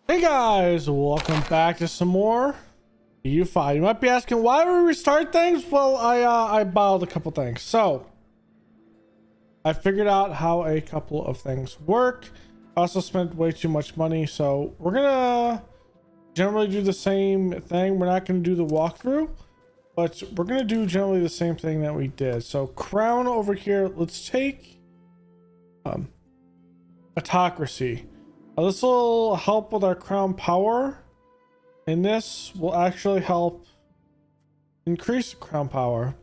Hey guys, welcome back to some more U5. You might be asking why we restart things. Well, I bottled a couple things, so I figured out how a couple of things work. I also spent way too much money, so we're gonna generally do the same thing. We're not gonna do the walkthrough, but we're gonna do generally the same thing that we did. So crown over here. Let's take autocracy. This will help with our crown power, and this will actually help increase the crown power.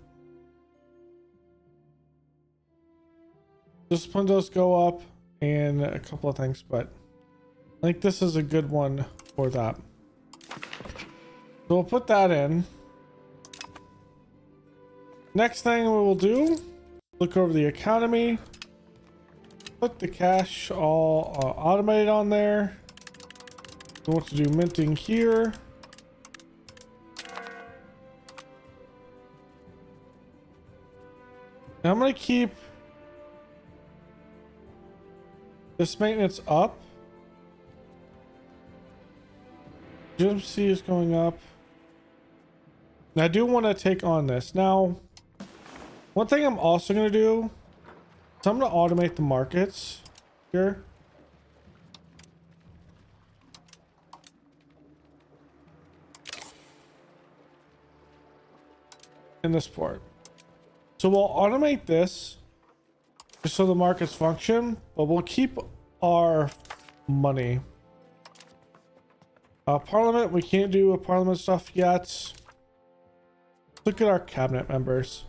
Just windows go up and a couple of things, but I think this is a good one for that. So we'll put that in. Next thing we will do, look over the economy. Put the cash all automated on there. We want to do minting here. Now I'm going to keep this maintenance up. GMC is going up. Now I do want to take on this. Now, one thing I'm also going to do, so I'm going to automate the markets here. In this port. So we'll automate this just so the markets function, but we'll keep our money. Parliament, we can't do a parliament stuff yet. Look at our cabinet members.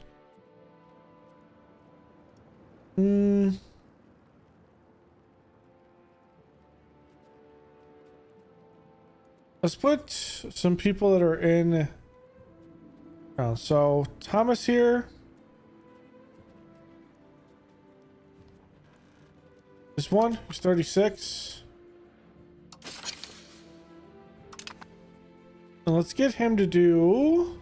Let's put some people that are in. So Thomas here. This one who's 36. And let's get him to do.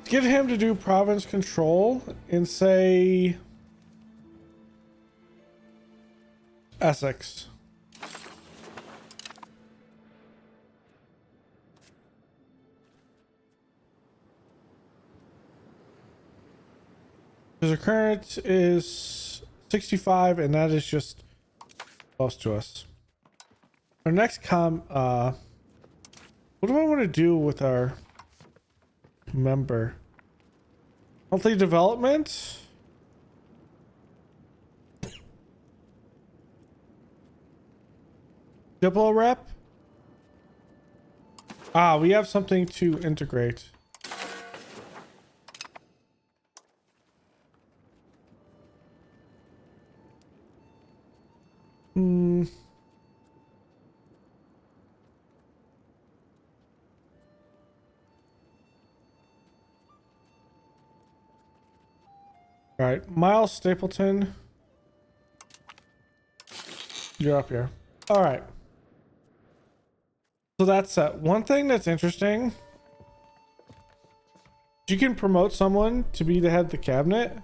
Get him to do province control and say Essex. Because our current is 65 and that is just close to us. Our next what do I want to do with our member? Monthly development. Diplo rep. We have something to integrate. All right, Miles Stapleton, you're up here. All right. So that's one thing that's interesting. You can promote someone to be the head of the cabinet.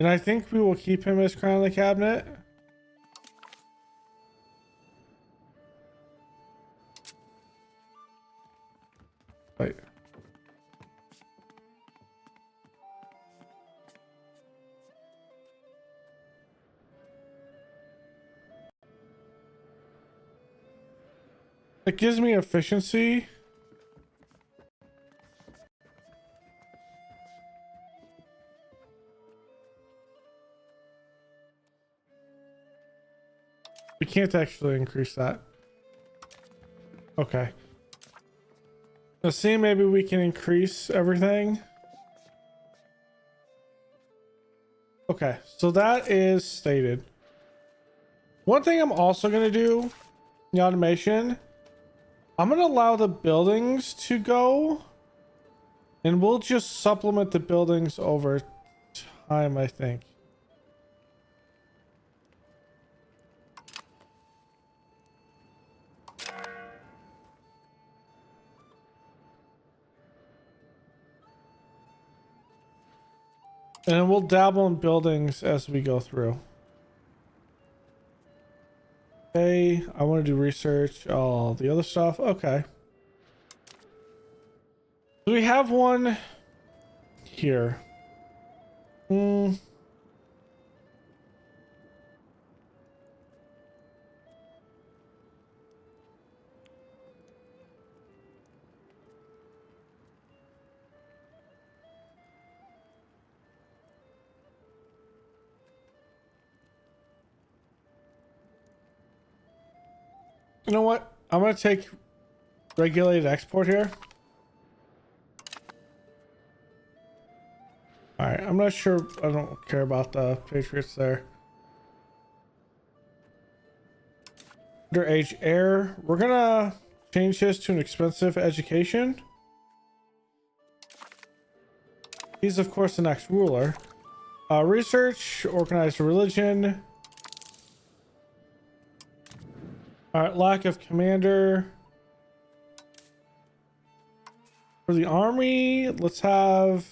And I think we will keep him as crown of the cabinet. Wait. It gives me efficiency. We can't actually increase that. Okay. Let's see, maybe we can increase everything. Okay, so that is stated. One thing I'm also going to do, the automation, I'm going to allow the buildings to go And we'll just supplement the buildings over time, I think. And we'll dabble in buildings as we go through. Okay, I want to do research, all the other stuff. Okay. Do we have one here? Hmm. You know what? I'm going to take regulated export here. All right, I'm not sure. I don't care about the Patriots there. Underage heir. We're gonna change this to an expensive education. He's of course the next ruler. Research, organized religion. All right, lack of commander. For the army, let's have.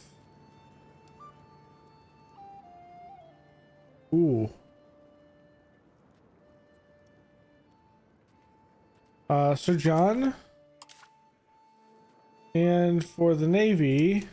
Ooh. Sir John. And for the Navy.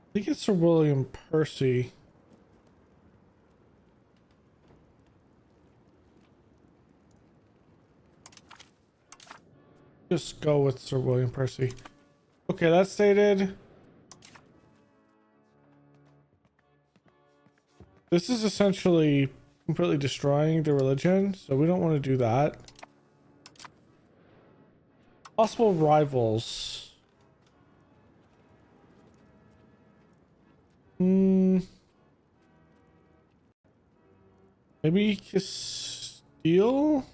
I think it's Sir William Percy. Just go with Sir William Percy. Okay, that's stated. This is essentially completely destroying the religion, so we don't want to do that. Possible rivals. Maybe Castile?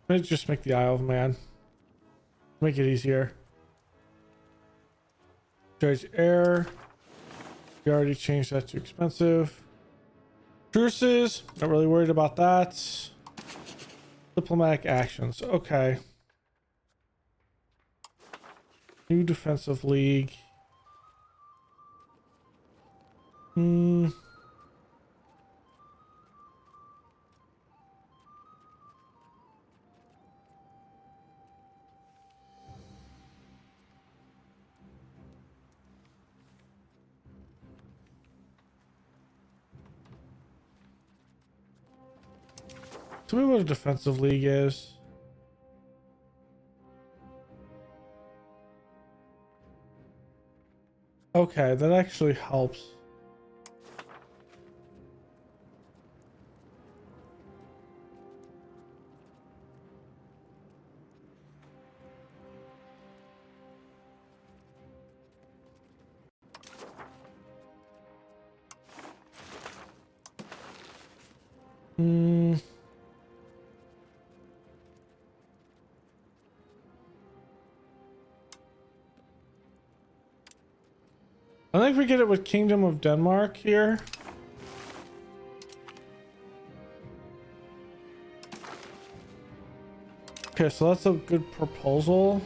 Let's just make the Isle of Man. Make it easier. Charge air. We already changed that to expensive. Truces. Not really worried about that. Diplomatic actions. Okay. New defensive league. Tell me what a defensive league is. Okay, that actually helps. I think we get it with Kingdom of Denmark here. Okay, so that's a good proposal.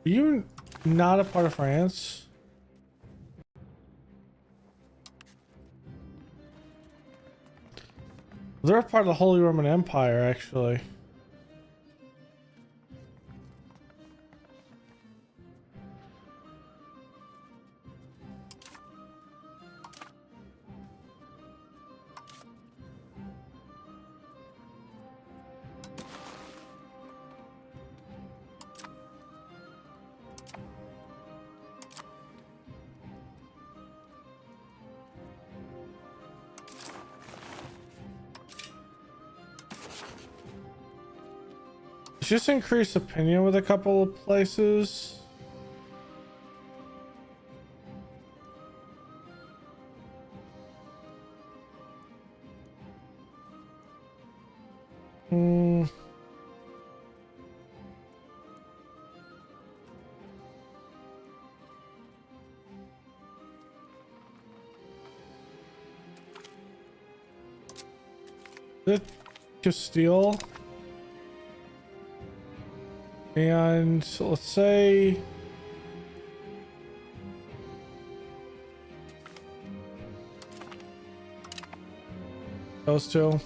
Are you not a part of France? They're part of the Holy Roman Empire, actually. Just increase opinion with a couple of places. The Castile. And so let's say those two.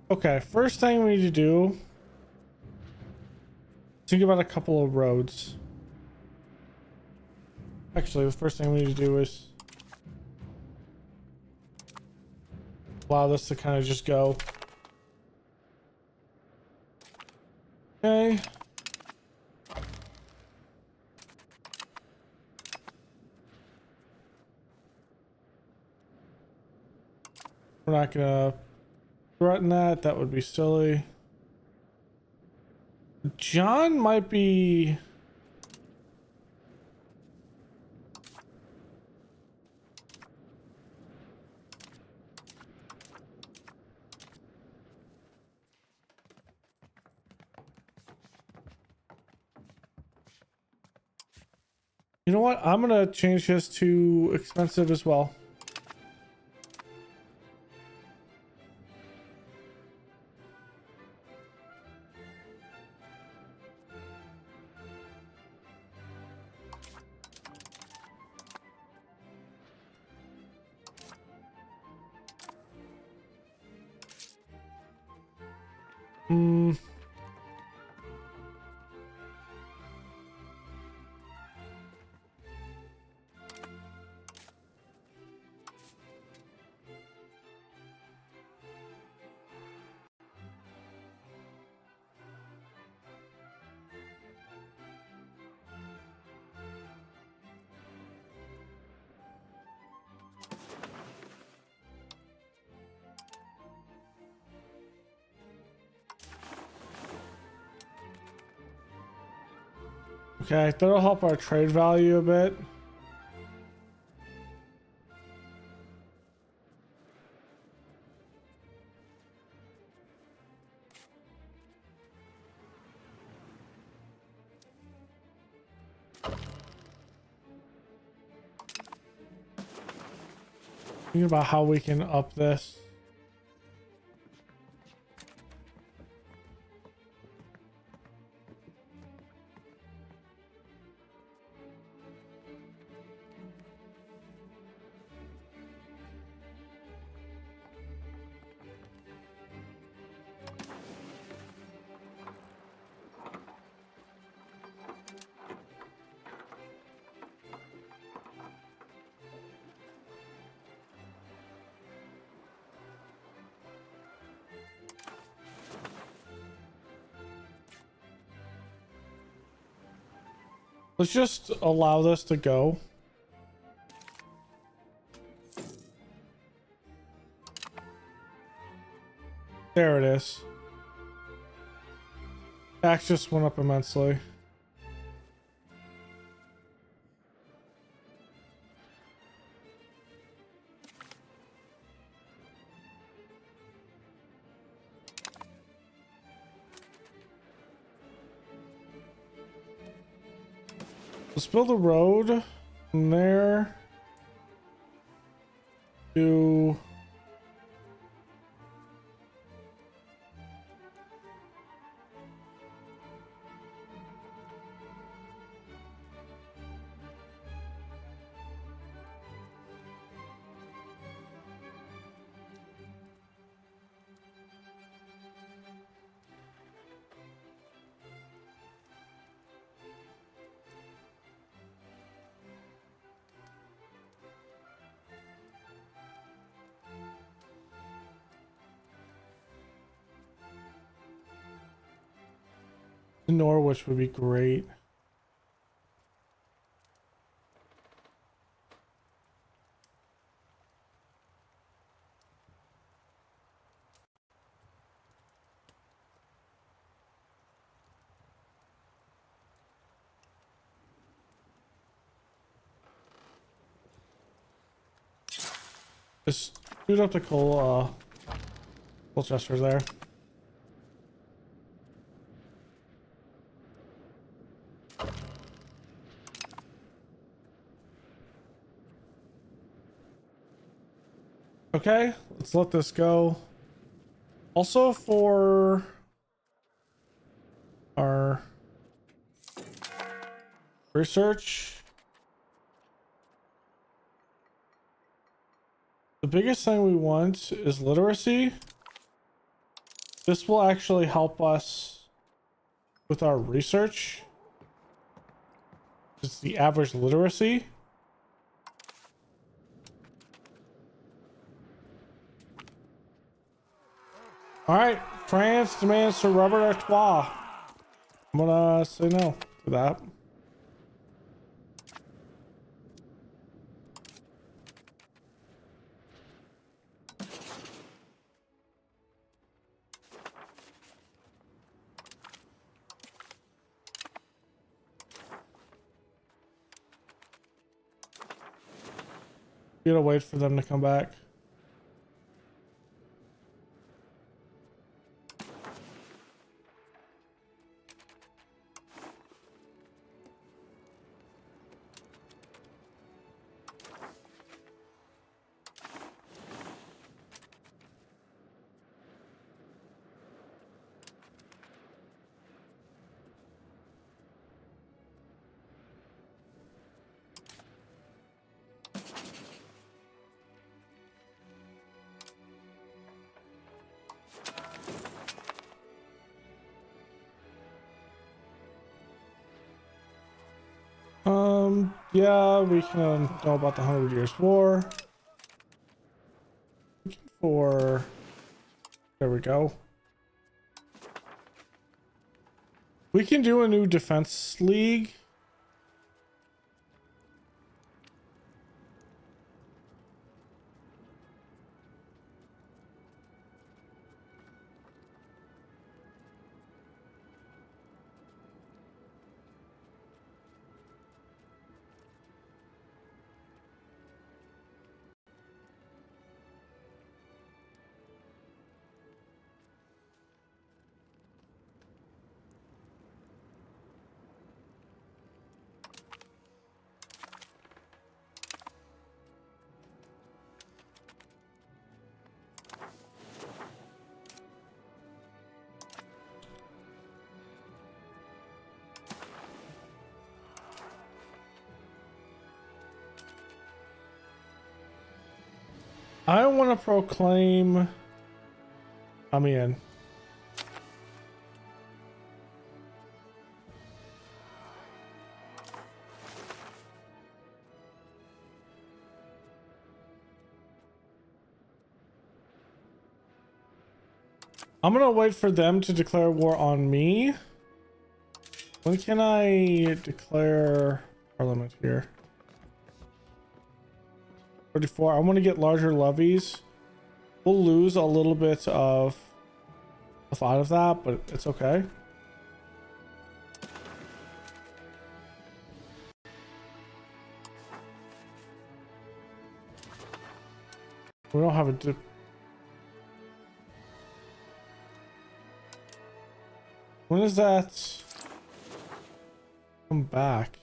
Okay, first thing we need to do, think about a couple of roads. Actually, the first thing we need to do is allow this to kind of just go. Okay. We're not gonna threaten that. That would be silly. John might be... You know what? I'm gonna change his to expensive as well. Okay, that'll help our trade value a bit. Thinking about how we can up this. Let's just allow this to go. There it is. Tax just went up immensely. Let's build a road from there to Norwich would be great. Just shoot up the coal chesters there. Okay, let's let this go. Also for our research, the biggest thing we want is literacy. This will actually help us with our research. It's the average literacy. All right, France demands to Robert Artois. I'm gonna say no to that. You gotta wait for them to come back. Yeah, we can know about the 100 Years' War. There we go. We can do a new defense league. I want to proclaim I'm in. I'm gonna wait for them to declare war on me. When can I declare parliament here? 34. I want to get larger levies. We'll lose a little bit of stuff out of that, but it's okay. We don't have a when is that come back?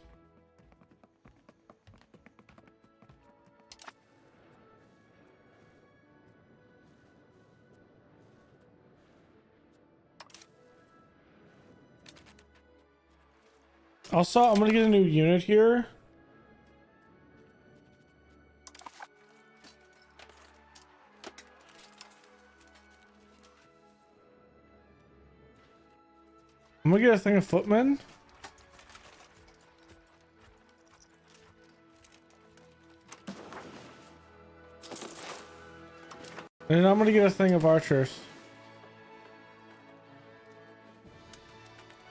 Also, I'm gonna get a new unit here. I'm gonna get a thing of footmen. And I'm gonna get a thing of archers.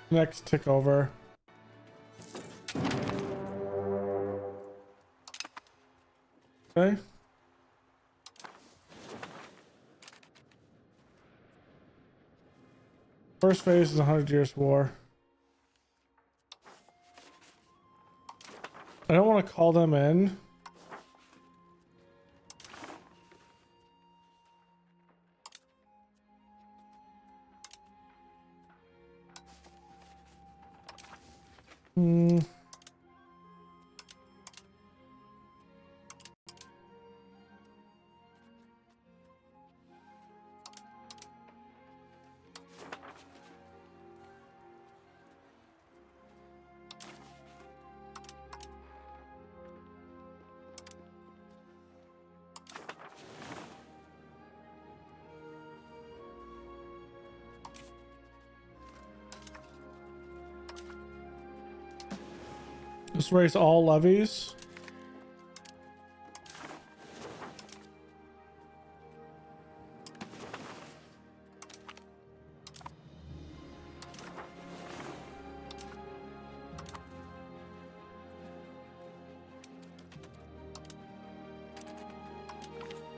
Next tick over. Okay. First phase is 100 Years War. I don't want to call them in. Just raise all levies.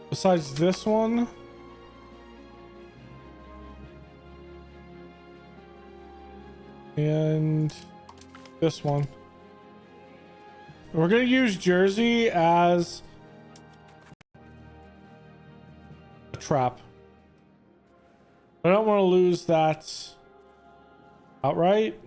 Besides this one. And this one. We're going to use Jersey as a trap. I don't want to lose that outright.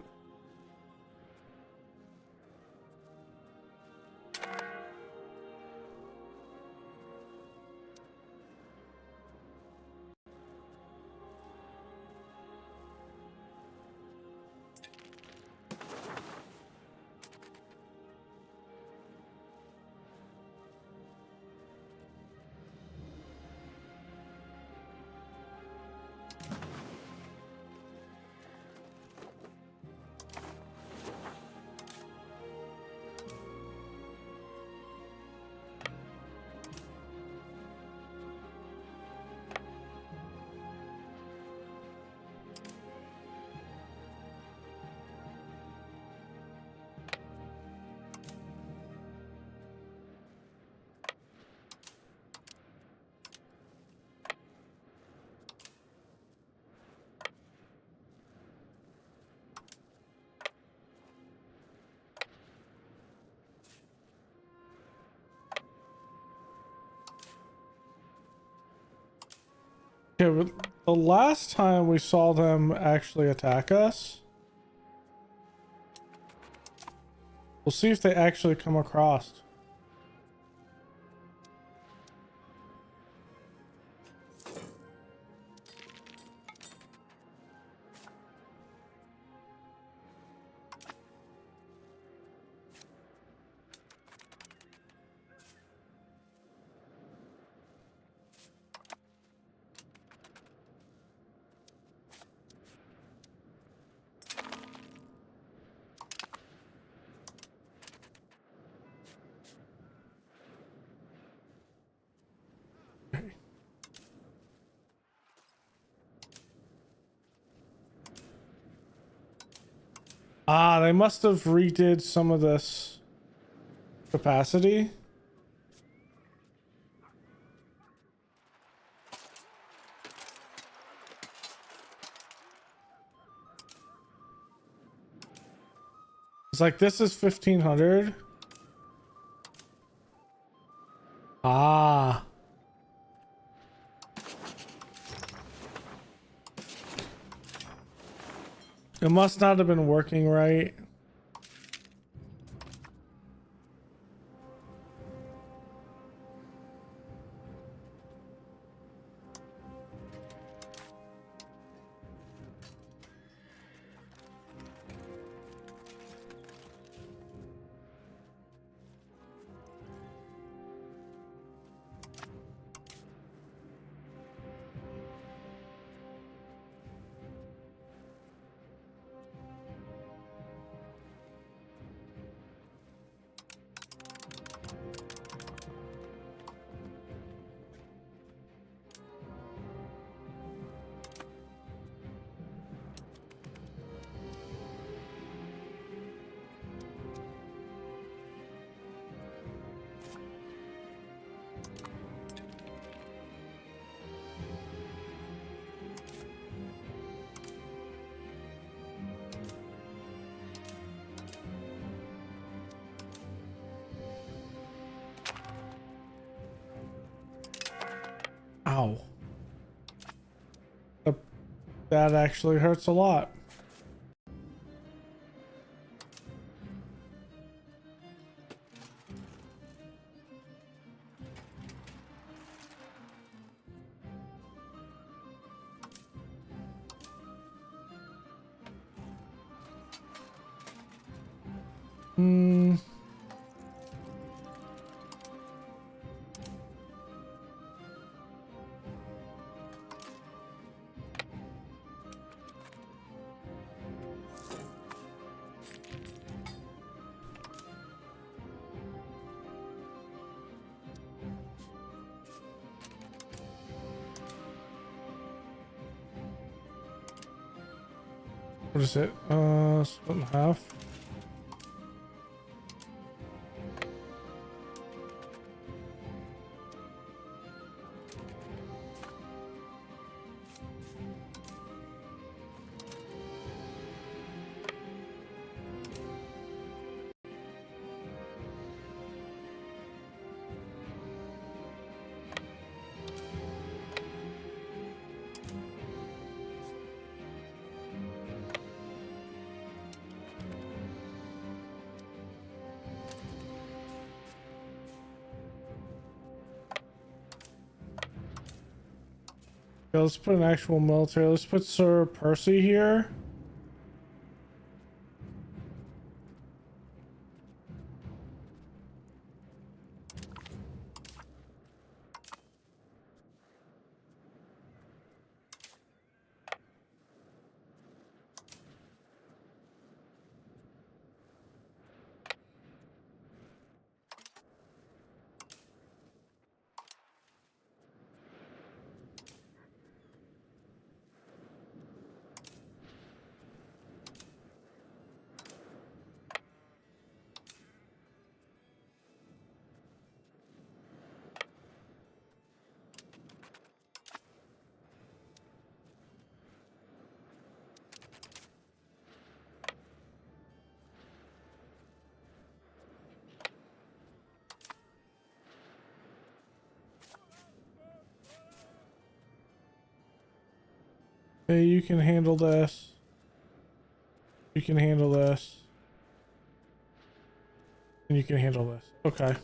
Okay, the last time we saw them actually attack us. We'll see if they actually come across. Ah, they must have redid some of this capacity. It's like this is 1500. Ah. It must not have been working right. Ow. That actually hurts a lot. What is it? Split in half. Yeah, let's put an actual military. Let's put Sir Percy here. Hey, you can handle this. You can handle this. And you can handle this. Okay.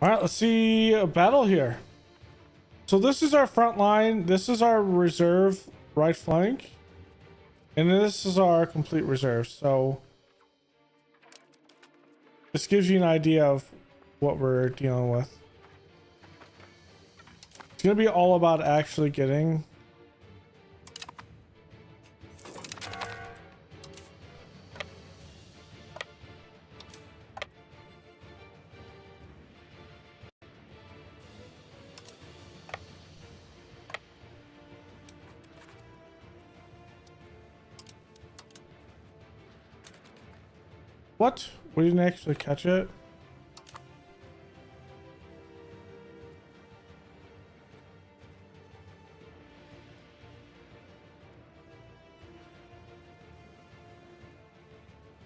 All right, let's see a battle here. So this is our front line. This is our reserve right flank. And this is our complete reserve. So this gives you an idea of what we're dealing with. It's going to be all about actually getting... What? We didn't actually catch it?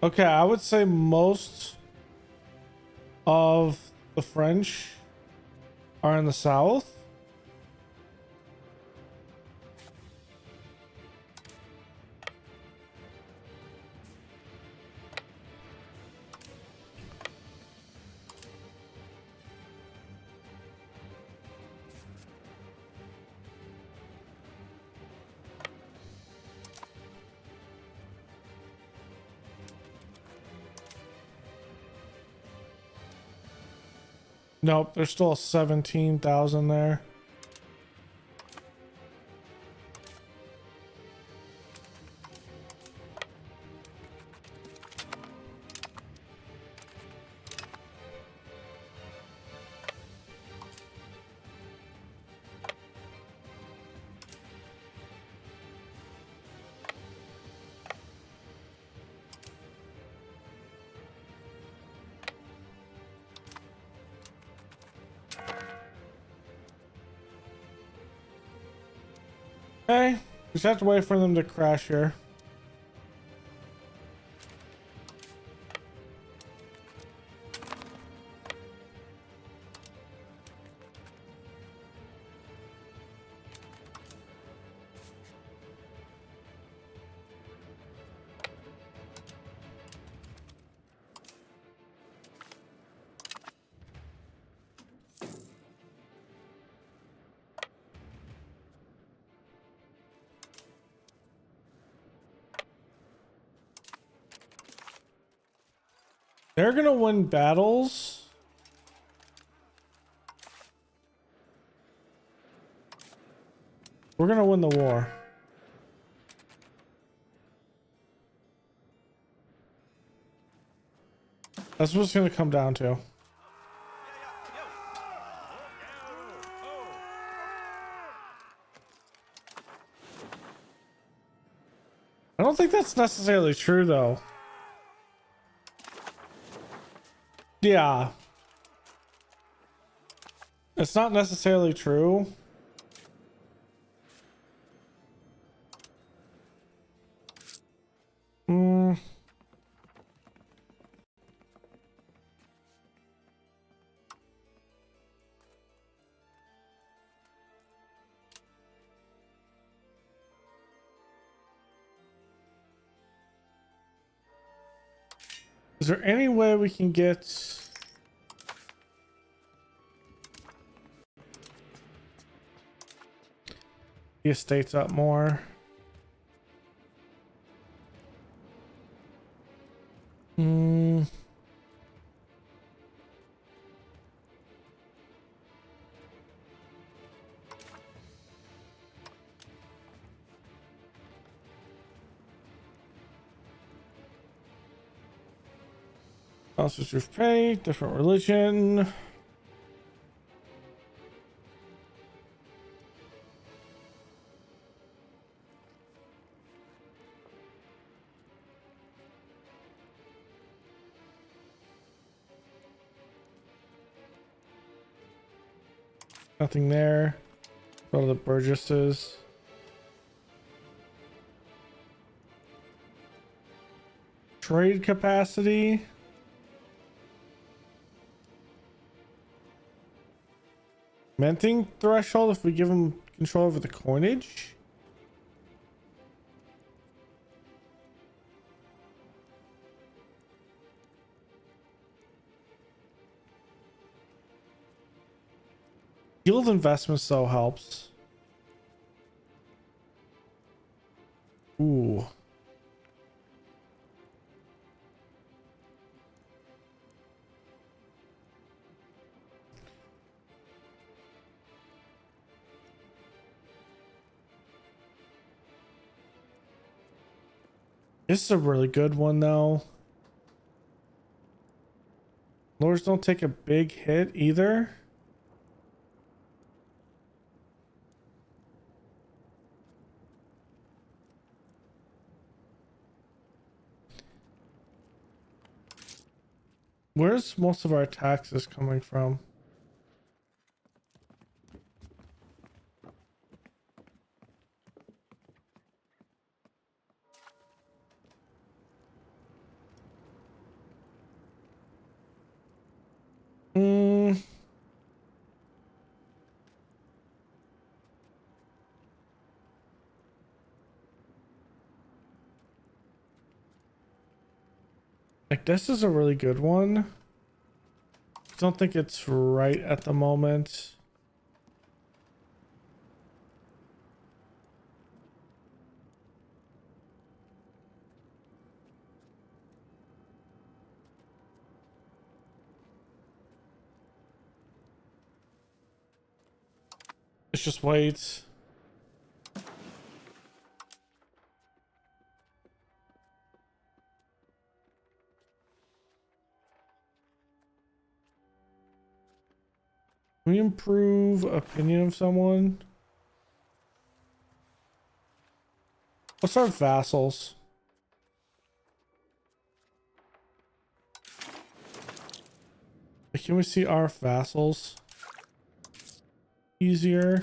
Okay, I would say most of the French are in the south. Nope, there's still 17,000 there. Okay, we just have to wait for them to crash here. They're gonna win battles. We're gonna win the war. That's what it's gonna come down to. I don't think that's necessarily true though. Yeah. It's not necessarily true. Is there any way we can get the estates up more? Officers of pay, different religion. Nothing there. Go to the Burgesses. Trade capacity. Minting threshold if we give them control over the coinage. Yield investments though helps. Ooh. This is a really good one though. Lords don't take a big hit either. Where's most of our taxes coming from? Like this is a really good one. I don't think it's right at the moment. Let's just wait. Can we improve opinion of someone? What's our vassals? Can we see our vassals? Easier.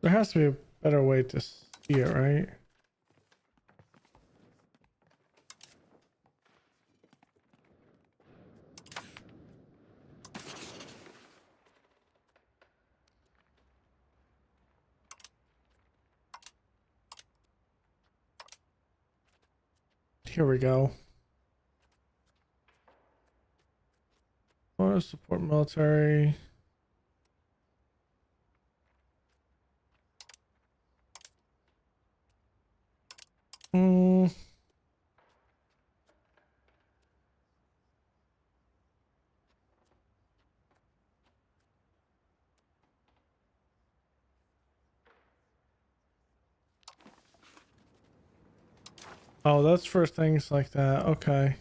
There has to be a better way to see it, right? Here we go. Want to support military. Hmm. Oh, that's for things like that. Okay.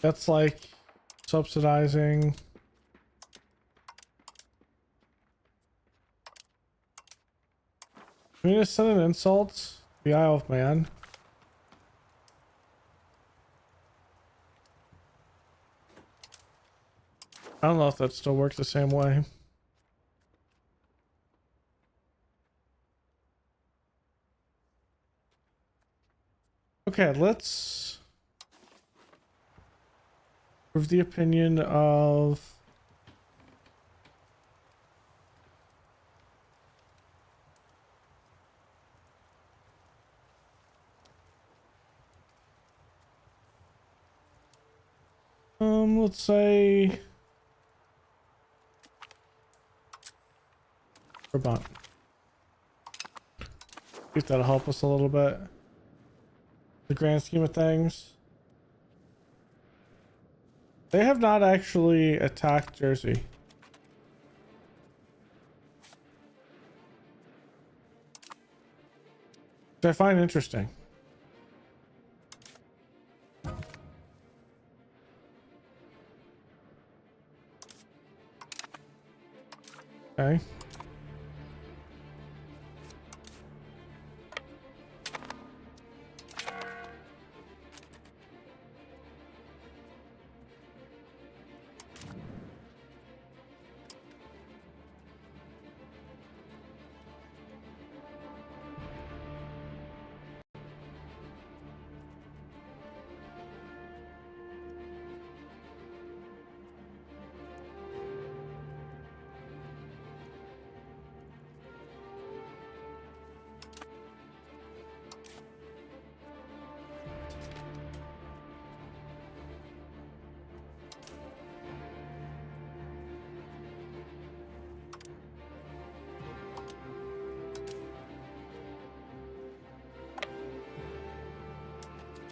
That's like subsidizing. Can we just send an insult to the Isle of Man? I don't know if that still works the same way. Okay, let's prove the opinion of let's say Robot. See if that'll help us a little bit. The grand scheme of things. They have not actually attacked Jersey. Which I find interesting. Okay.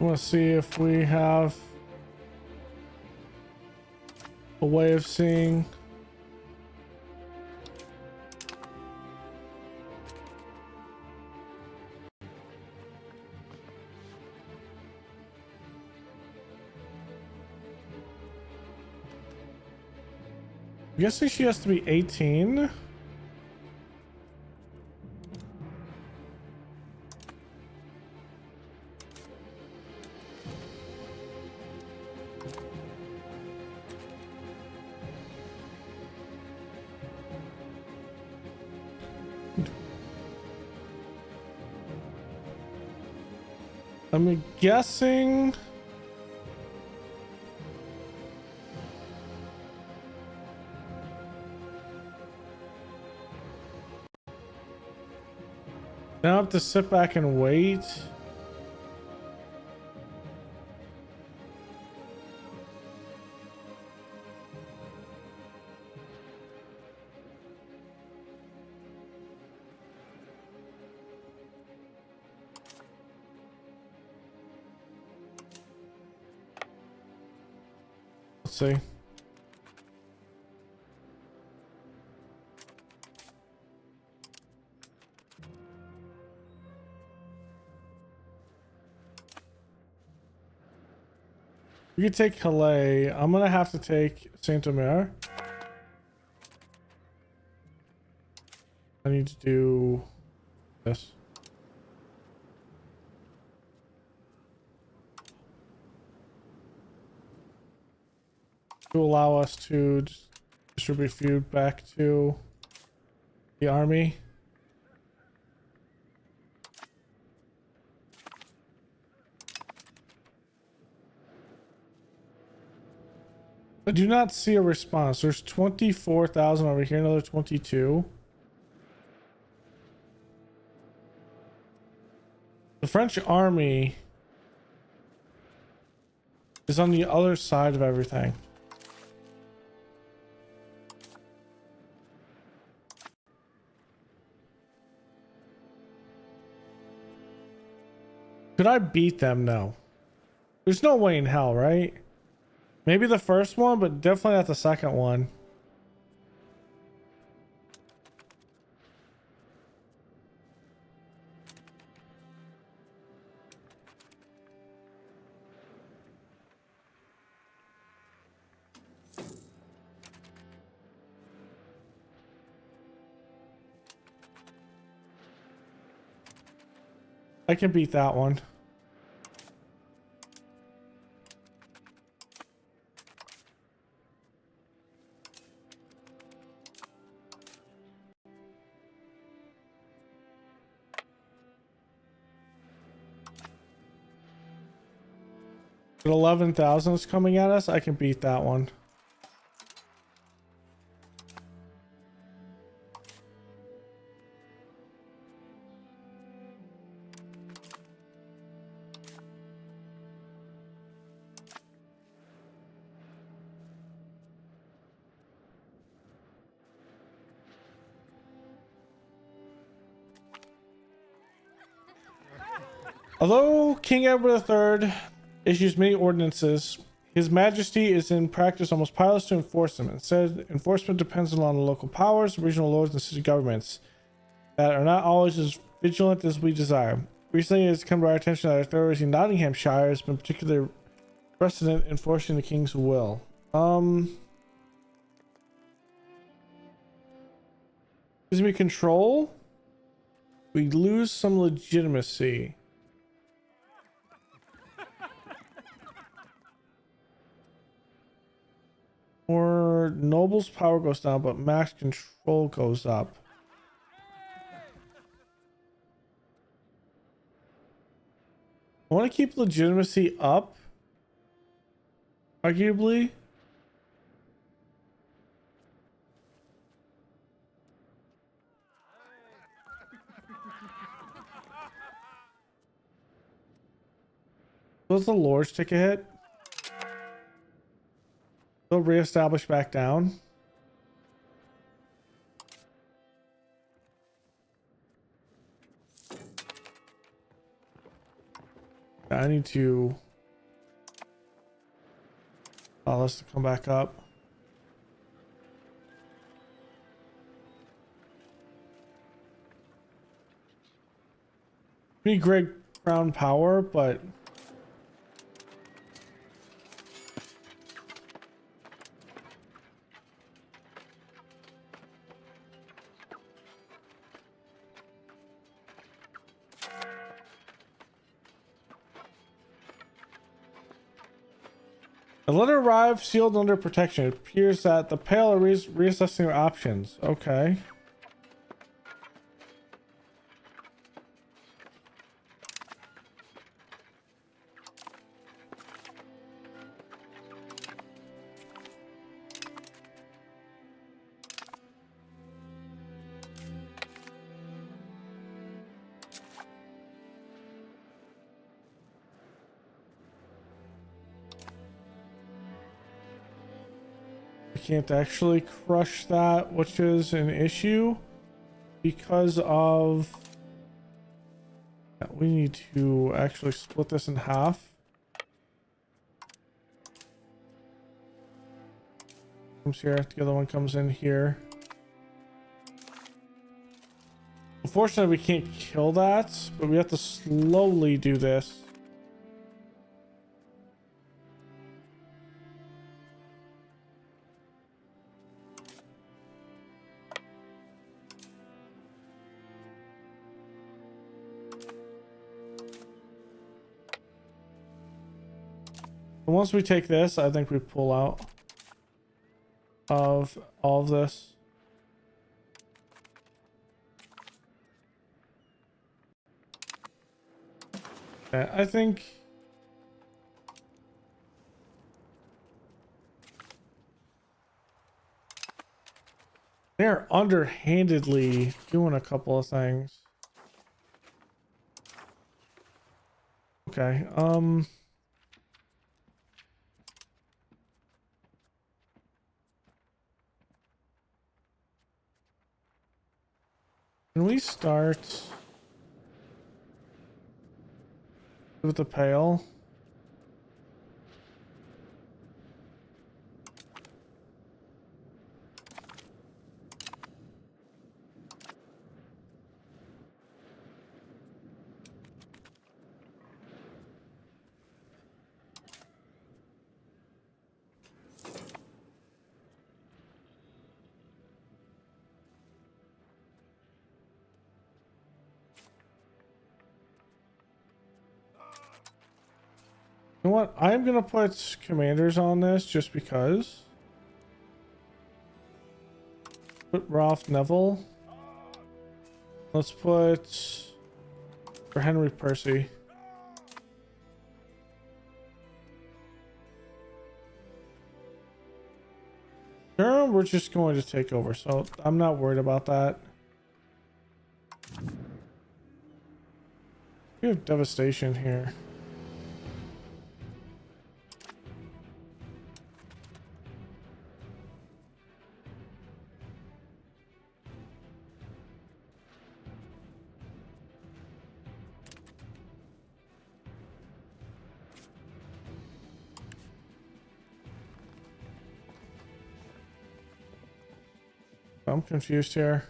I want to see if we have a way of seeing. I'm guessing she has to be 18. I'm guessing. Now I have to sit back and wait. Let's see. We could take Calais. I'm gonna have to take Saint-Omer. I need to do this. to allow us to distribute food back to the army. I do not see a response. There's 24,000 over here, another 22. The French army is on the other side of everything. Could I beat them? No. There's no way in hell, right? Maybe the first one, but definitely not the second one. I can beat that one. At 11,000 is coming at us. I can beat that one. Although King Edward III issues many ordinances, His Majesty is in practice almost powerless to enforce them. Instead, enforcement depends on the local powers, regional lords, and city governments that are not always as vigilant as we desire. Recently, it has come to our attention that authorities in Nottinghamshire has been particularly precedent enforcing the king's will. Gives me control. We lose some legitimacy. Or noble's power goes down, but max control goes up. I want to keep legitimacy up, arguably. Does the lords take a hit? They'll reestablish back down. I need to allow this to come back up. We need great crown power, but a letter arrived sealed under protection. It appears that the Pale are reassessing their options. Okay. Can't actually crush that, which is an issue because of we need to actually split this in half. Comes here, the other one comes in here. Unfortunately, we can't kill that, but we have to slowly do this. Once we take this, I think we pull out. of all of this. Okay, I think they're underhandedly doing a couple of things. Okay, can we start with the pail? You know what? I'm gonna put commanders on this just because. Put Ralph Neville. Let's put for Henry Percy. Sure, we're just going to take over, so I'm not worried about that. We have devastation here. I'm confused here.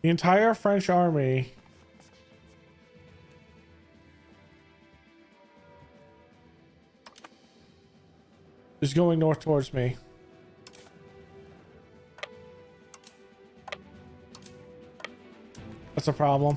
The entire French army is going north towards me. That's a problem.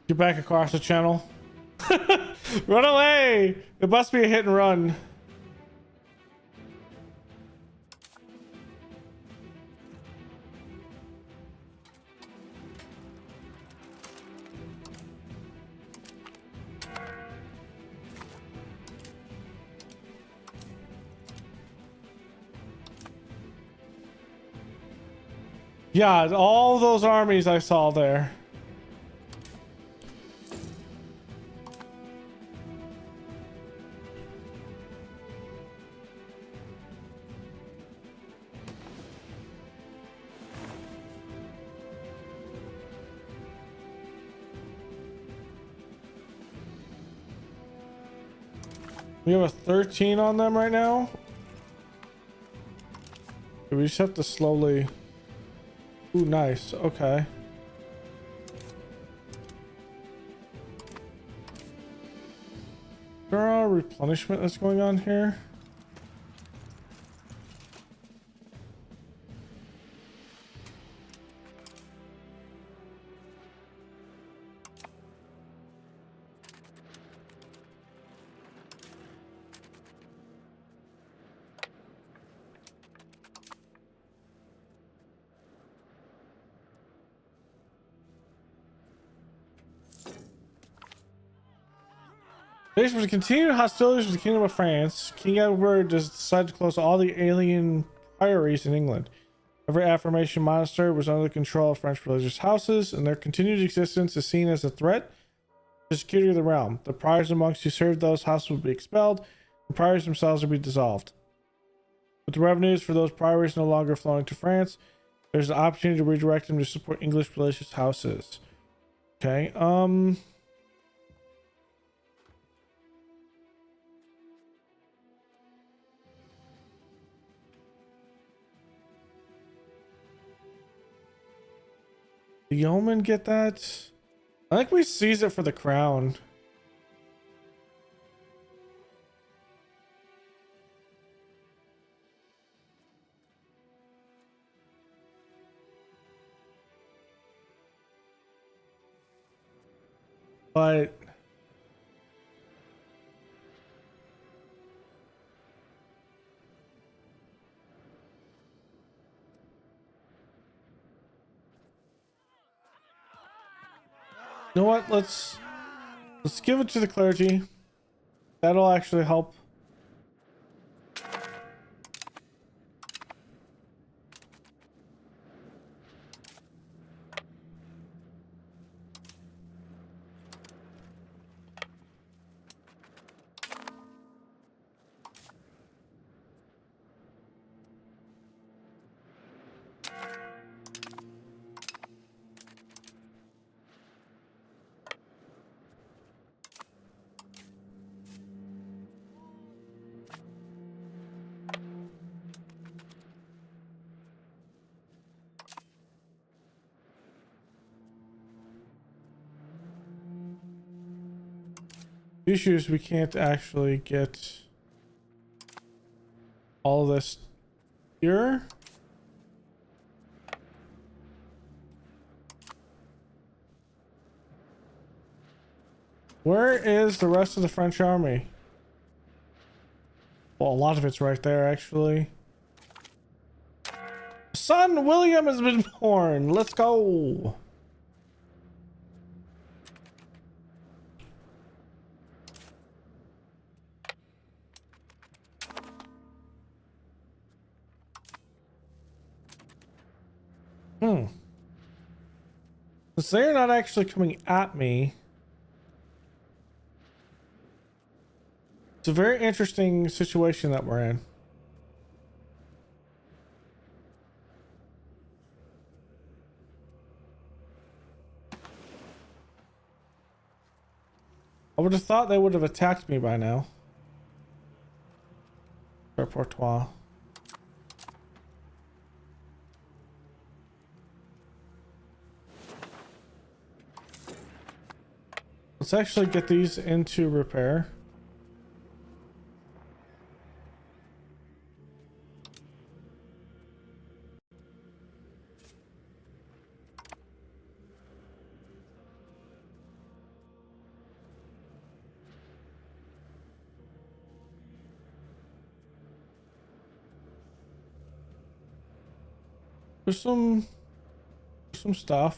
Get back across the channel. Run away! It must be a hit and run. Yeah, all those armies I saw there. We have a 13 on them right now. We just have to slowly... Ooh, nice. Okay. Is there a replenishment that's going on here? Based on the continued hostilities with the Kingdom of France, King Edward decided to close all the alien priories in England. Every Affirmation monastery was under the control of French religious houses, and their continued existence is seen as a threat to the security of the realm. The priors and monks who served those houses would be expelled, the priors themselves would be dissolved. With the revenues for those priories no longer flowing to France, there's an opportunity to redirect them to support English religious houses. Okay, the yeoman get that? I think we seize it for the crown. But you know what? Let's give it to the clergy. That'll actually help. The issue is we can't actually get all this here. Where is the rest of the French army? Well, a lot of it's right there, actually. Son William has been born. Let's go. Since they're not actually coming at me, it's a very interesting situation that we're in. I would have thought they would have attacked me by now. Repertoire. Let's actually get these into repair. There's some stuff.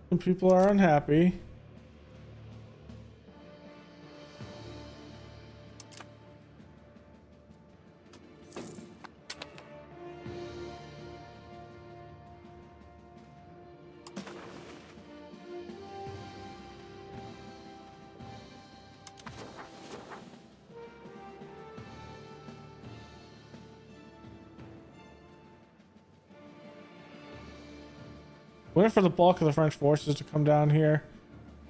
Some people are unhappy. Waiting for the bulk of the French forces to come down here.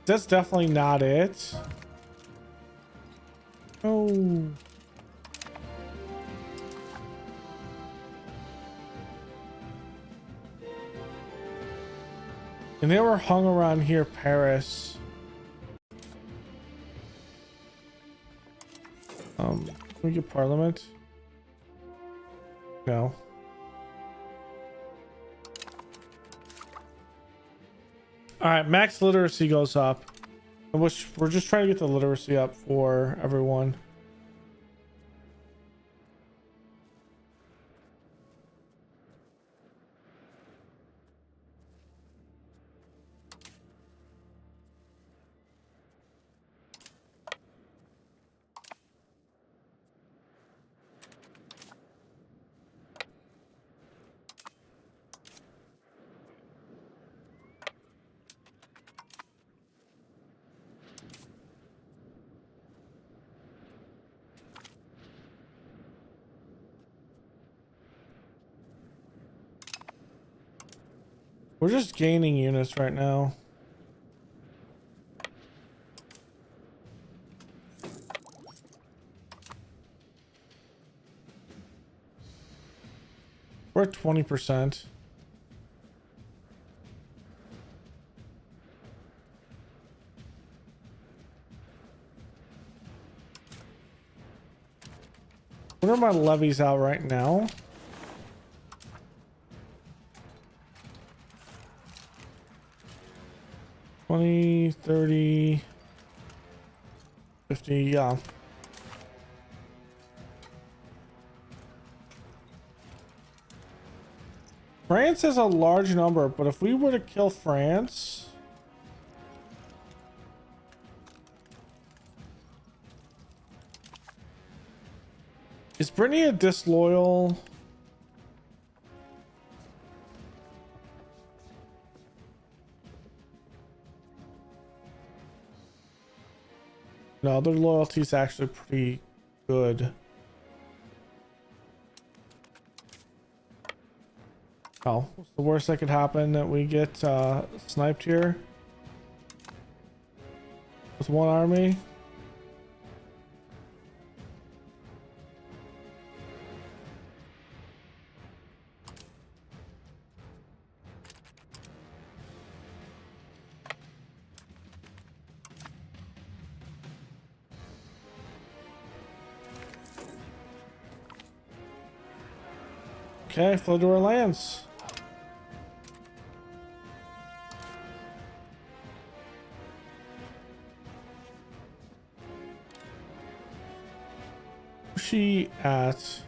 That's definitely not it. Oh. And they were hung around here, Paris. Can we get Parliament? No. All right, max literacy goes up, which we're just trying to get the literacy up for everyone. We're just gaining units right now. We're at 20%. What are my levies out right now? $20, $30, $50, yeah. France is a large number, but if we were to kill France... Is Brittany a disloyal? No, their loyalty is actually pretty good. Oh, what's the worst that could happen? That we get sniped here with one army? Okay, flow to our lands. Where's she at?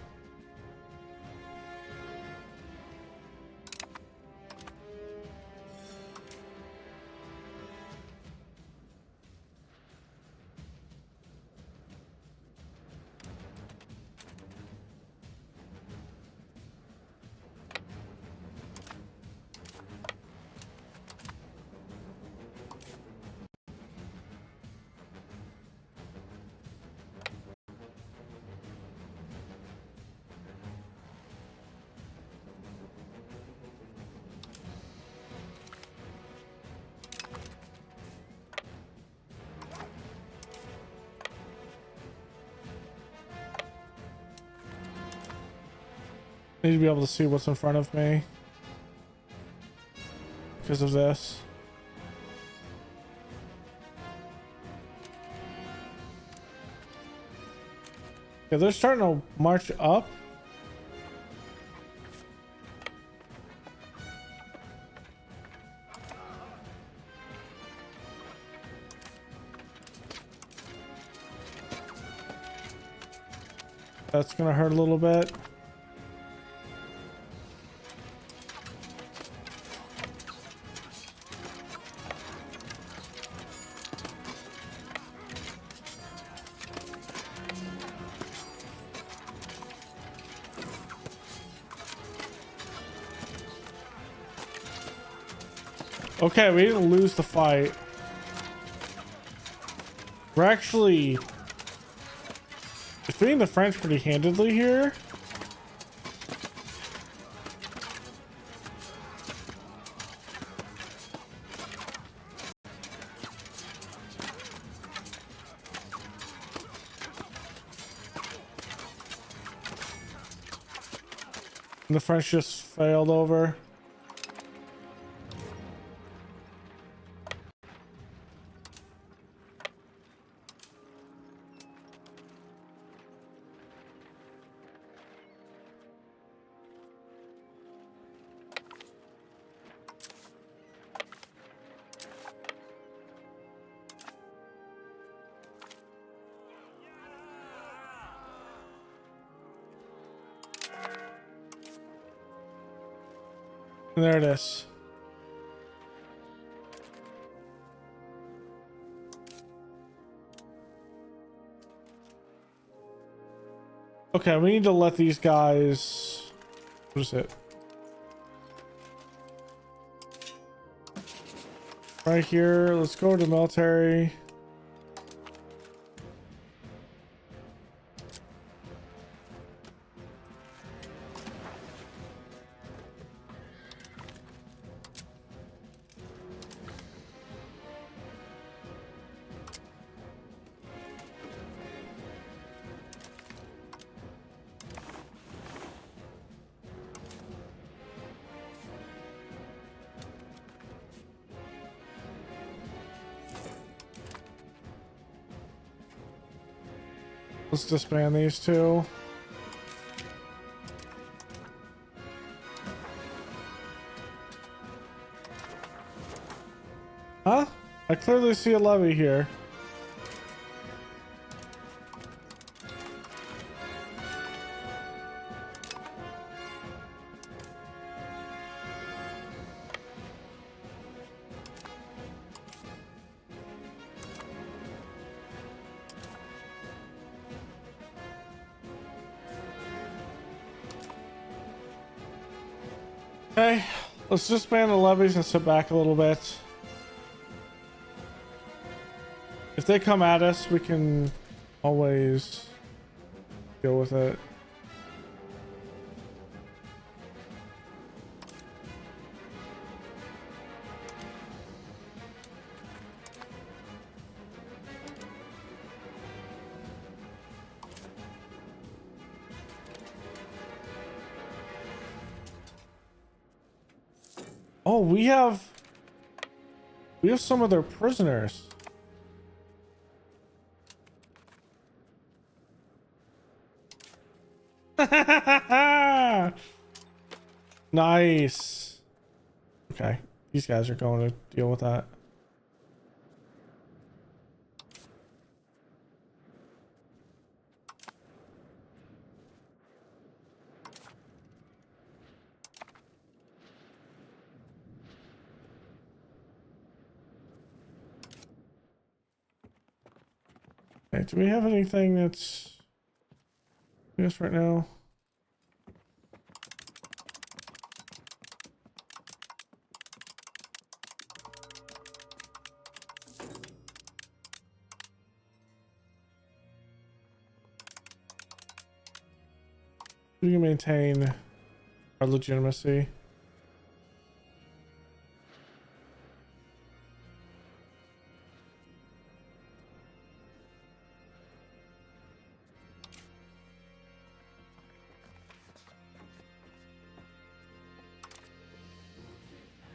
I need to be able to see what's in front of me because of this. Yeah, they're starting to march up. That's gonna hurt a little bit. Okay, we didn't lose the fight. We're actually defeating the French pretty handedly here. And the French just failed over. And there it is. Okay, we need to let these guys... What is it? Right here, let's go to military. Let's disband these two. Huh? I clearly see a levy here. Okay, let's disband the levies and sit back a little bit. If they come at us, we can always deal with it. Oh, we have some of their prisoners. Nice. Okay, these guys are going to deal with that. Okay, do we have anything that's yes right now? We can maintain our legitimacy.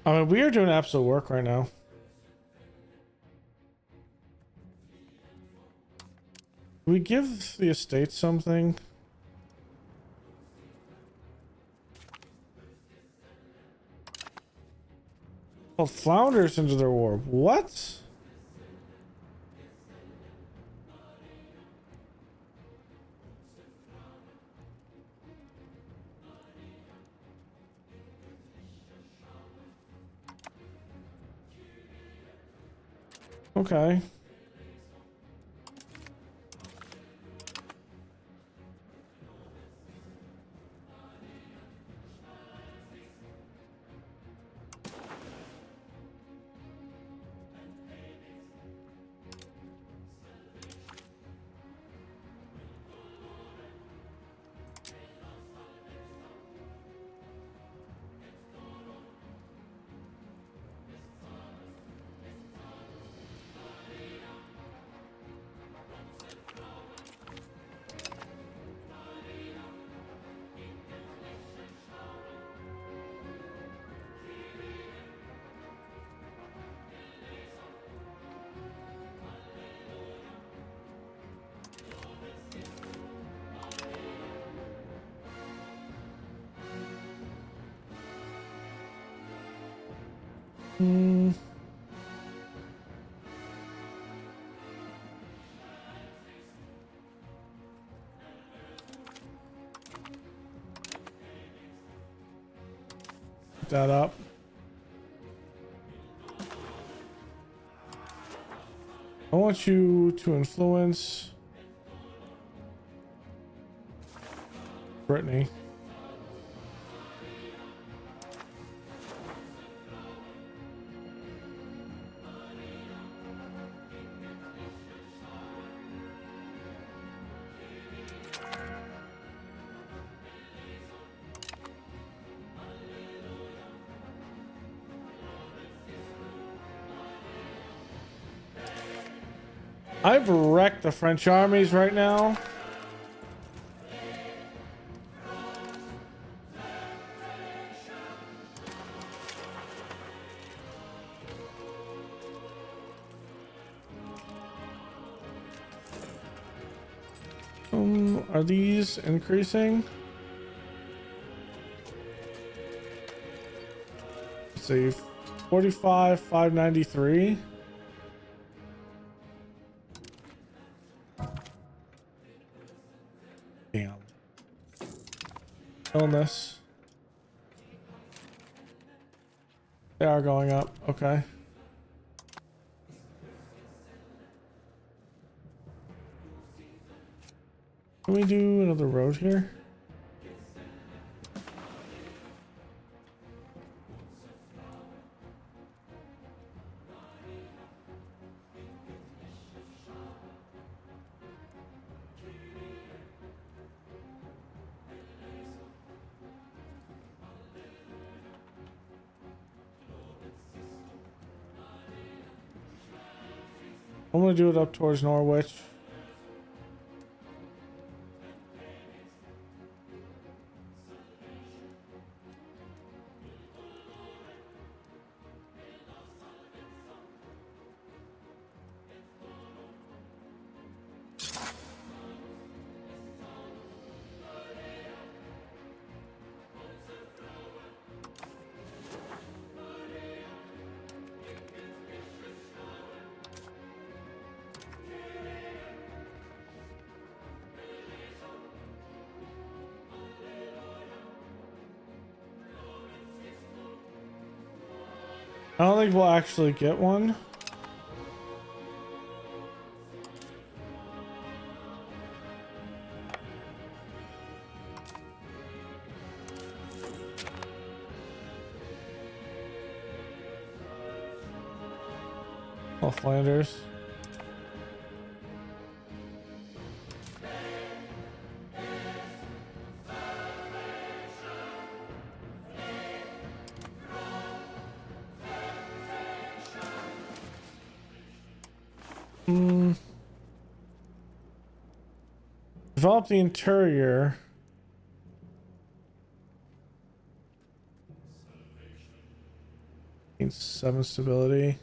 I mean, we are doing absolute work right now. Do we give the estate something? Oh, flounders into their war. What? Okay. Hmm. Pick that up. I want you to influence Brittany. I've wrecked the French armies right now. Are these increasing? Let's see, 45, 593. Damn. Illness. They are going up. Okay. Can we do another road here? I'm gonna do it up towards Norwich. I don't think we'll actually get one. Oh, Flanders. Develop the interior. Needs 7 stability.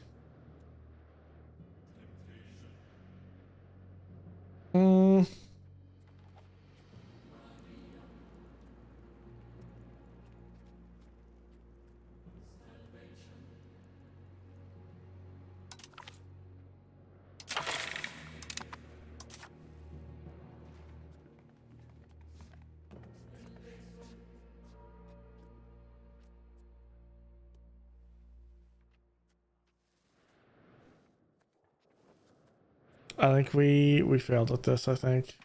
I think we failed at this, I think.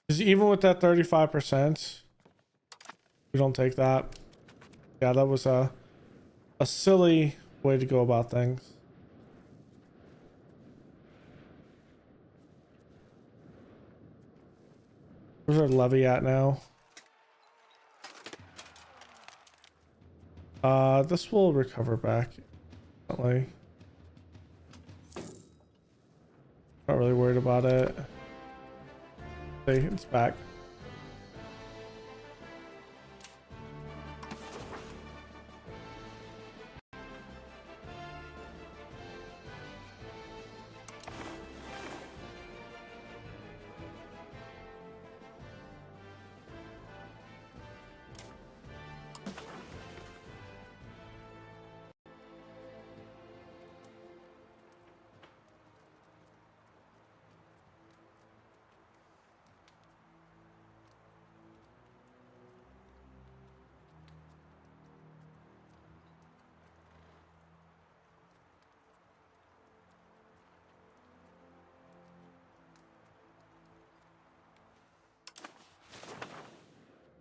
Because even with that 35%, we don't take that. Yeah, that was a silly way to go about things. Where's our levy at now? This will recover back. Definitely. Not really worried about it. See, it's back.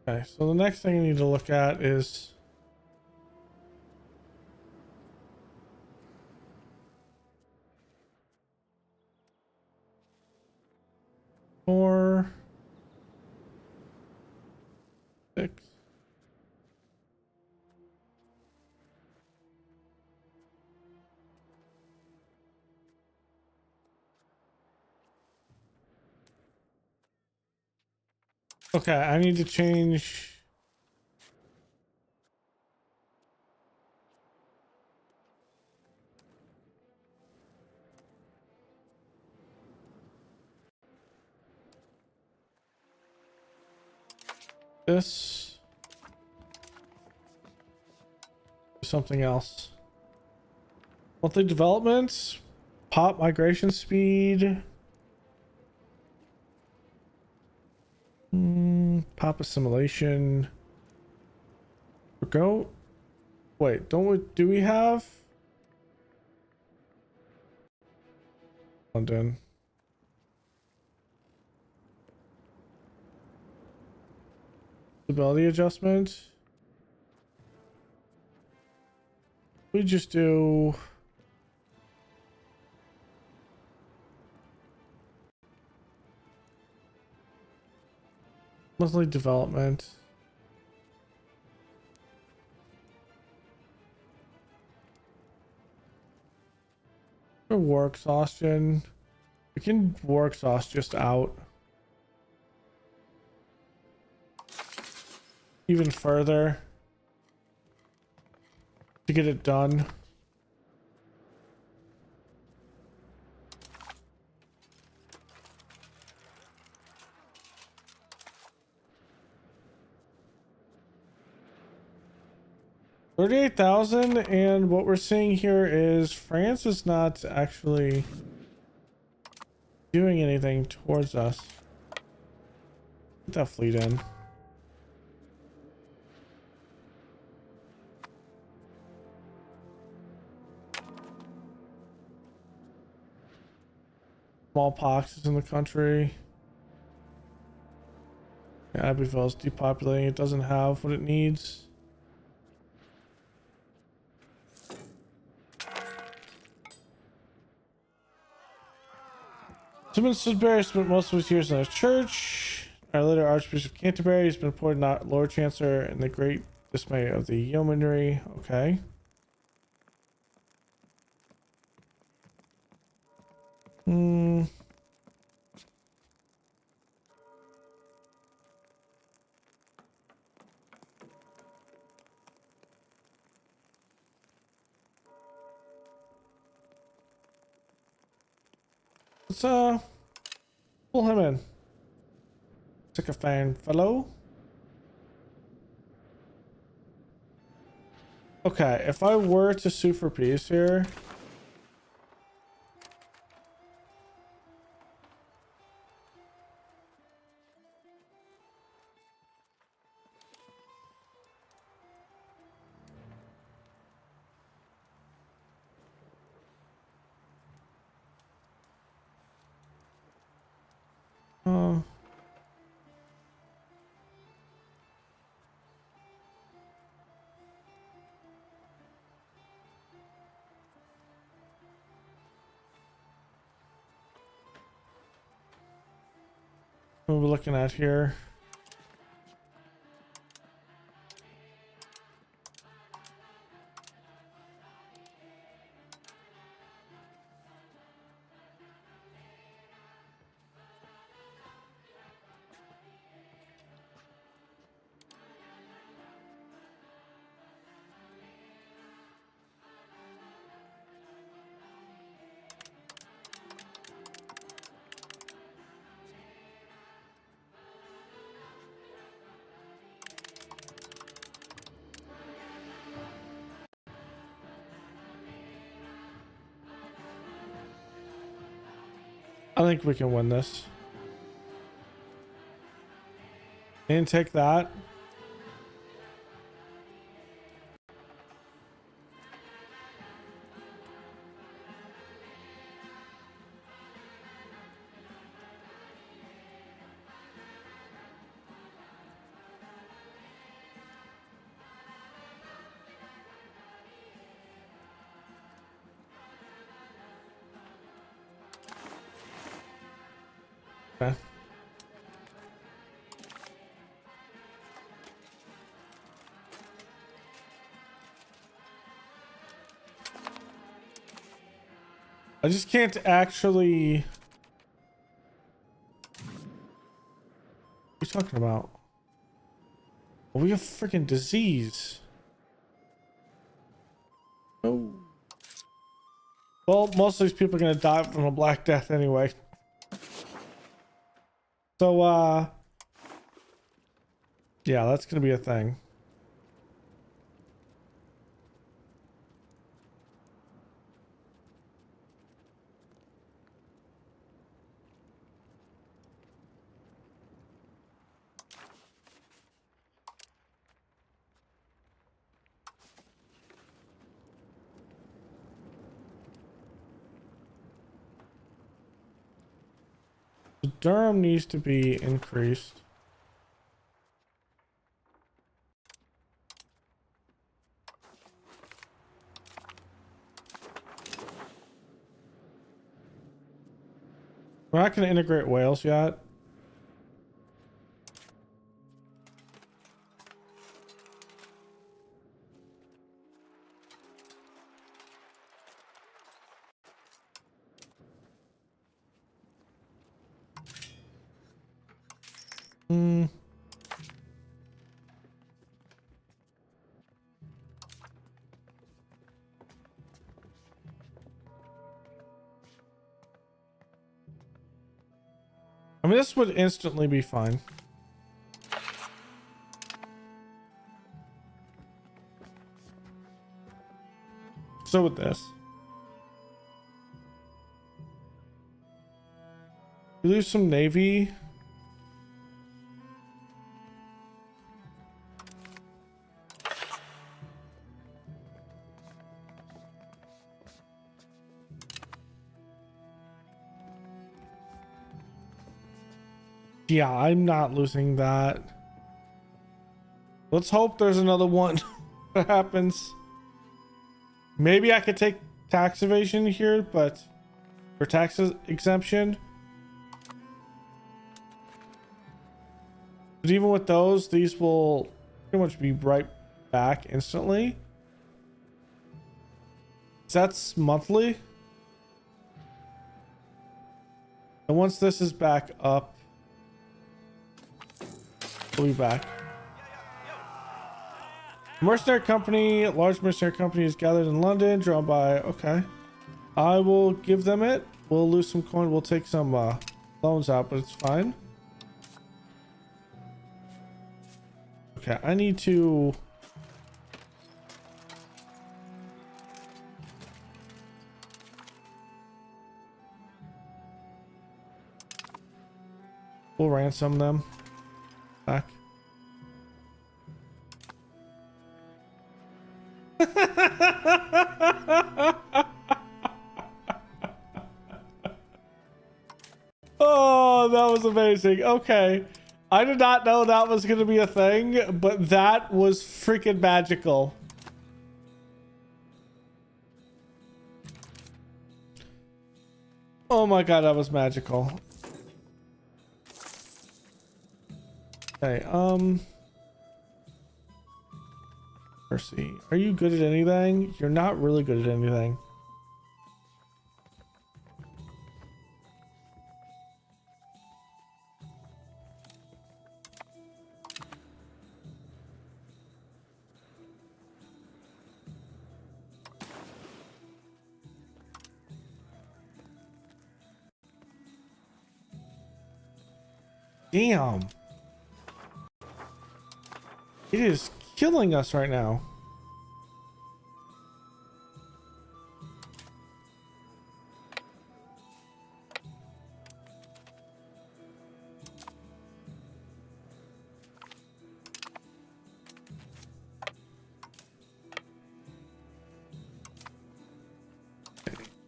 Okay, so the next thing you need to look at is four, 6. Okay, I need to change. This. Something else. Monthly developments. Pop migration speed. Pop assimilation. Go. Wait, don't we? Do we have London? Stability adjustment. We just do. Monthly development. Or war exhaustion. We can war exhaust just out. Even further. To get it done. $38,000, and what we're seeing here is France is not actually doing anything towards us. Get that fleet in. Smallpox is in the country. Abbeville is depopulating. It doesn't have what it needs. Simon Sudbury spent most of his years in a church. Our later Archbishop of Canterbury has been appointed not Lord Chancellor in the great dismay of the yeomanry. Okay. Let's pull him in. Sycophant fellow. Okay, if I were to sue for peace here. What are we looking at here? I think we can win this. And take that. Okay. I just can't actually What are you talking about? Oh, we have freaking disease. Oh. Well, most of these people are gonna die from a Black Death anyway. So, yeah, that's gonna be a thing. Durham needs to be increased. We're not going to integrate Wales yet. Hmm. I mean, this would instantly be fine. So with this. We lose some Navy. Yeah, I'm not losing that. Let's hope there's another one that happens. Maybe I could take tax evasion here, but for tax exemption. But even with those, these will pretty much be right back instantly. That's monthly. And once this is back up, we'll be back. Mercenary company, large mercenary company is gathered in London, drawn by, okay. I will give them it. We'll lose some coin. We'll take some loans out, but it's fine. Okay, I need to... We'll ransom them back. Oh, that was amazing. Okay. I did not know that was going to be a thing, but that was freaking magical. Oh my god, that was magical. Okay, Mercy, are you good at anything? You're not really good at anything. Damn. It is killing us right now.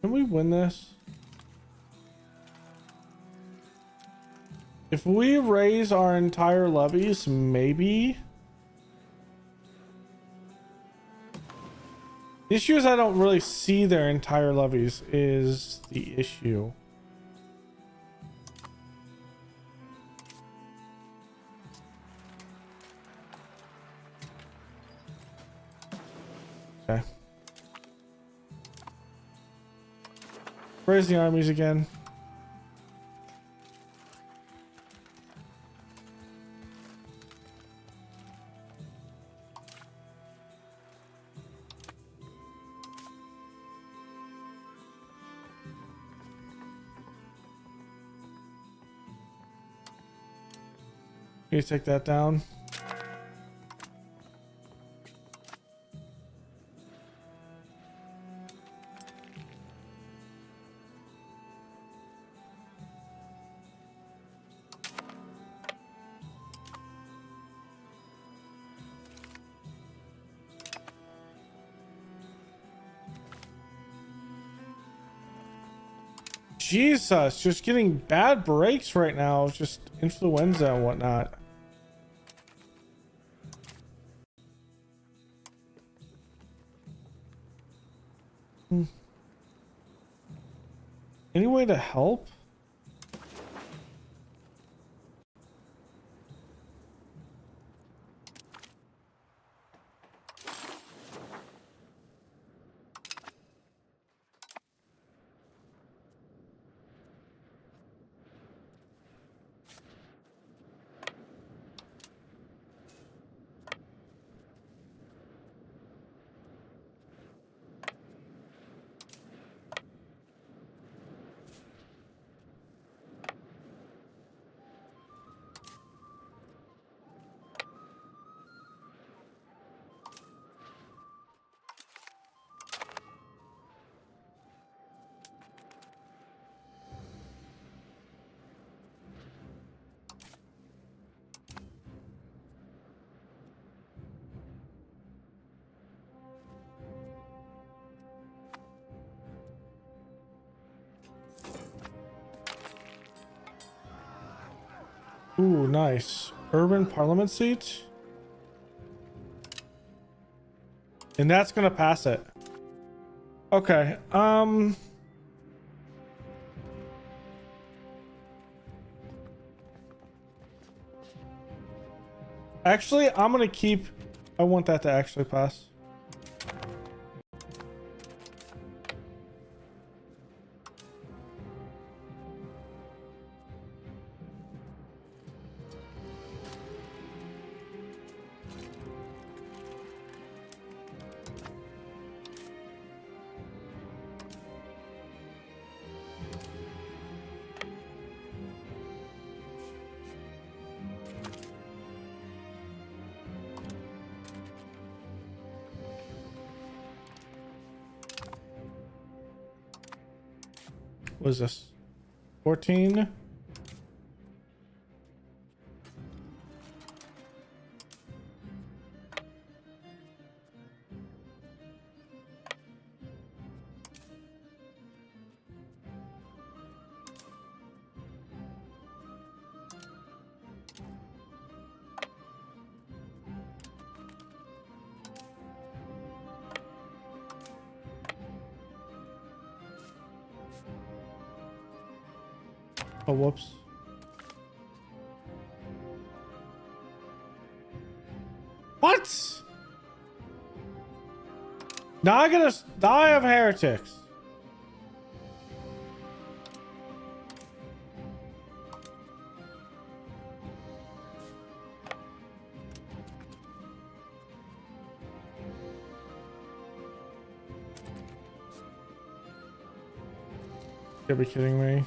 Can we win this? If we raise our entire levies, maybe. The issue is I don't really see their entire levies is the issue. Okay. Raise the armies again. Can you take that down? Jesus, just getting bad breaks right now. Just influenza and whatnot. Any way to help? Ooh, nice. Urban Parliament seat. And that's gonna pass it. Okay. Actually, I'm gonna keep... I want that to actually pass. What is this? 14? Oh, whoops. What? Now I have heretics. You gotta be kidding me.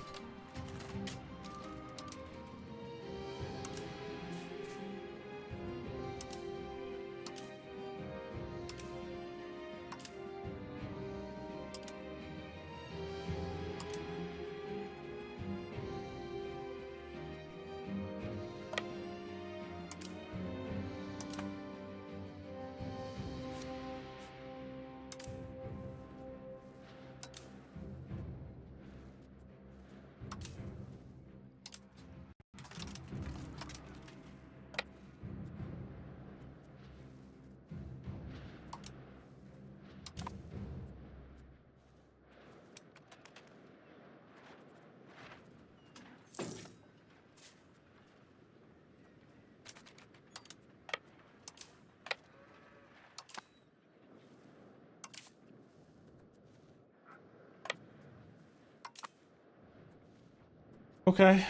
Okay.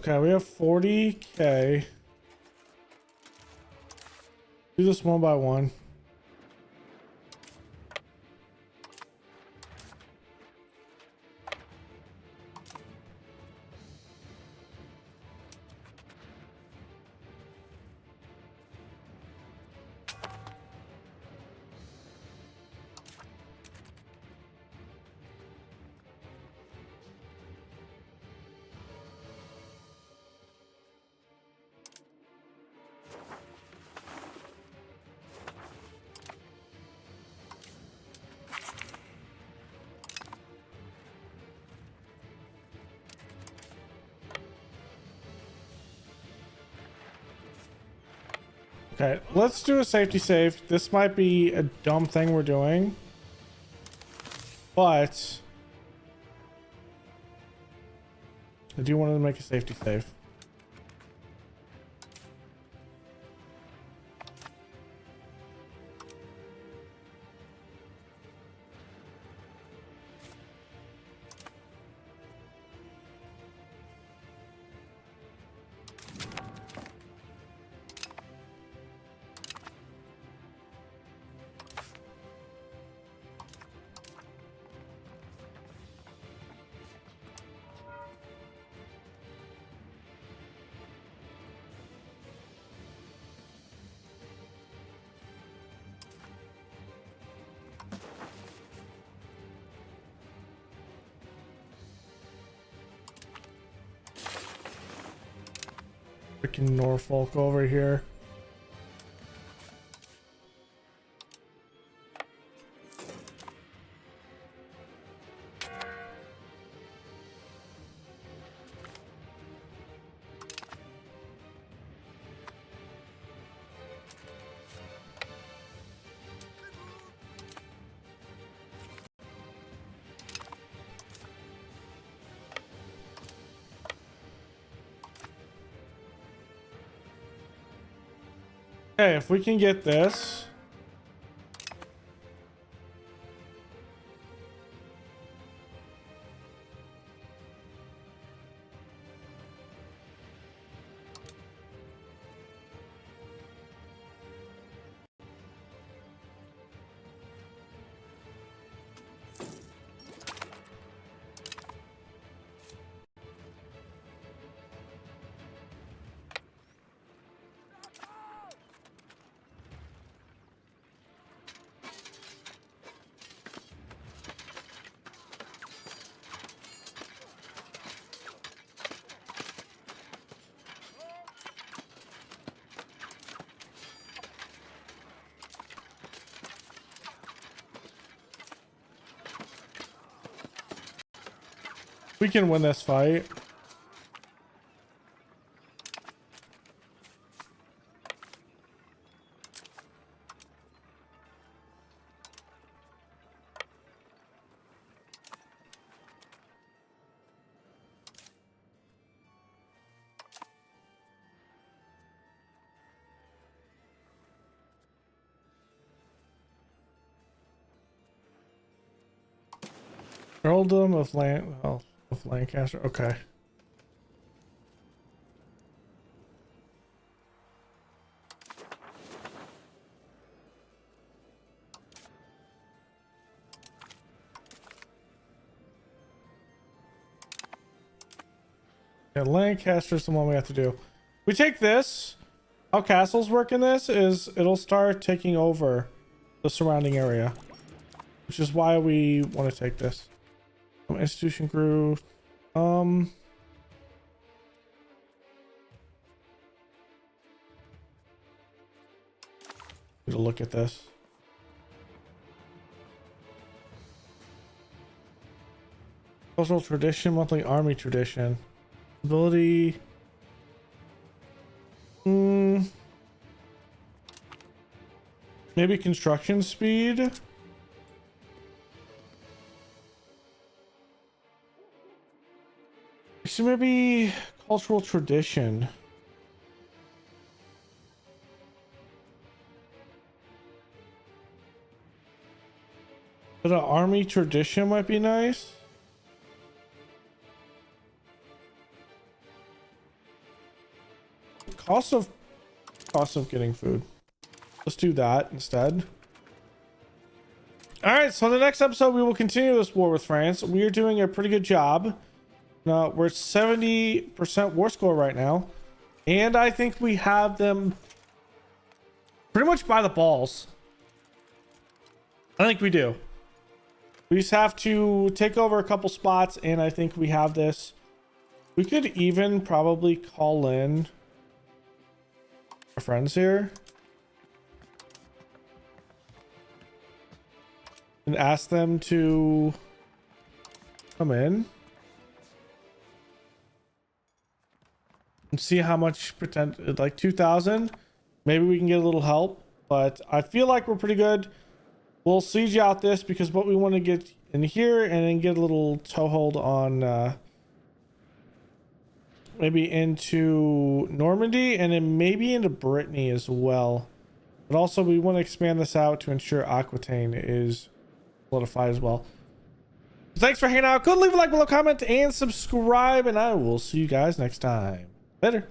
Okay, we have 40K. Do this one by one. Okay, let's do a safety save. This might be a dumb thing we're doing, but I do want to make a safety save. Freaking Norfolk over here. Okay, if we can get this. We can win this fight. Earldom of Lancaster. Okay. Yeah, Lancaster's the one we have to do. We take this. How castles work in this is it'll start taking over the surrounding area, which is why we want to take this. Institution grew. Need to look at this. Cultural tradition, monthly army tradition. Ability. Maybe construction speed. So maybe cultural tradition. But an army tradition might be nice. cost of getting food. Let's do that instead. All right, so in the next episode, we will continue this war with France. We are doing a pretty good job. We're at 70% war score right now. And I think we have them pretty much by the balls. I think we do. We just have to take over a couple spots, and I think we have this. We could even probably call in our friends here and ask them to come in and see how much pretend like 2,000. Maybe we can get a little help, but I feel like we're pretty good. We'll siege out this because what we want to get in here and then get a little toehold on maybe into Normandy and then maybe into Brittany as well. But also we want to expand this out to ensure Aquitaine is solidified as well. Thanks for hanging out. Go leave a like below, comment, and subscribe, and I will see you guys next time. Later.